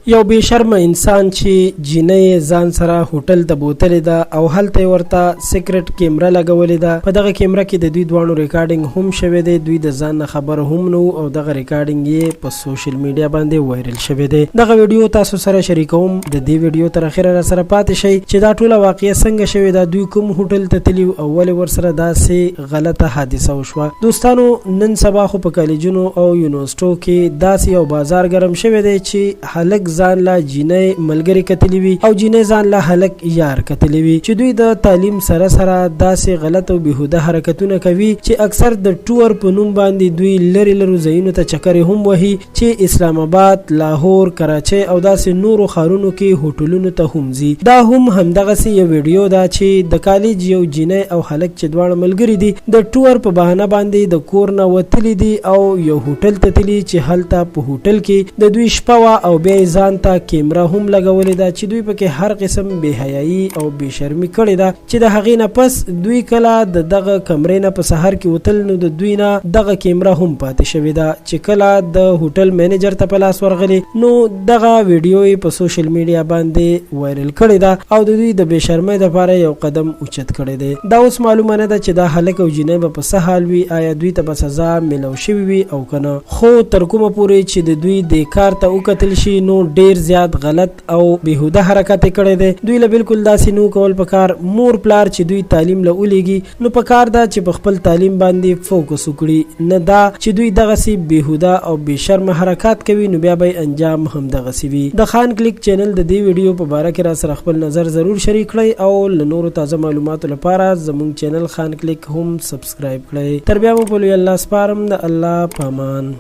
یو بے شرم انسان چې جینۍ ځان سره هوټل ته بوتلې ده او هلته ورته سیکرټ کیمره لګولې ده. په دغه کیمره کې د دوی دوانو ریکارډینګ هم شوی دی. دوی د ځان نه خبر هم نو او دغه ریکارډینګ یې په سوشل میډیا باندې وایرل شوی دی. دغه ویډیو تاسو سره شریکوم. د دې ویډیو تر اخره را سره پاتې شئ چې دا ټوله واقعه څنګه شوې ده، دوی کوم هوټل ته تللی او ولې ورسره داسې غلطه حادثه وشوه. دوستانو، نن سبا خو په کالجونو او یونیورسيټو کې داسې یو بازار ګرم شوی دی چې هلک ځان لا جینۍ ملګری کتلی وي او جینۍ ځان لا هلک یار کتلی وي، چې دوی د تعلیم سره سره داسې غلط او بهوده حرکتونه کوي چې اکثر د ټور په نوم باندې دوی لری لرو ځایونو ته چکرې هم وهي چې اسلام آباد، لاهور، کراچۍ او داسې نورو ښارونو کې هوټلونو ته هم ځي. دا هم همدغسې یو ویډیو ده چې د کالج یو جینۍ او هلک چې دواړه ملګري دي د ټور په بهانه باندې د کور نه وتلي دي او یو هوټل ته تللي چې هلته په هوټل کې د دوی شپه وه او بیا یې ځان ته کیمره هم لګولې ده چې دوی پکې هر قسم بې حیایي او بې شرمي کړې ده چې د هغې نه پس دوی کله د دغه کمرې نه په سهار کې وتل نو د دوی نه دغه کیمره هم پاتې شوې ده چې کله د هوټل مینیجر ته په لاس ورغلي نو دغه ویډیو یې په سوشل میډیا باندې وایرل کړې ده او د دوی د بې شرمۍ دپاره یو قدم اوچت کړی دی. دا اوس معلومه نه ده چې دا هلک او جینۍ به په څه حال وي، آیا دوی ته به سزا میلو شوي وي او که نه. خو تر کومه پورې چې د دوی دې کار ته وکتل شي نو ډیر زیات غلط او بهوده حرکت کړی دی. دوی له بالکل داسې نو کول پکار. مور پلار چې دوی تعلیم له ولېږي نو پکار ده چې په خپل تعلیم باندې فوکس وکړي، نه دا چې دوی دغسې بهوده او بې شرمه حرکات کوي نو بیا به انجام هم دغسې وي. د خان کلیک چینل د دې ویډیو په باره کې را سره خپل نظر ضرور شریک کړئ او له نورو تازه معلوماتو لپاره زموږ چینل خان کلیک هم سبسکرایب کړئ. تر بیا مو په لوی الله سپارم. د الله په امان.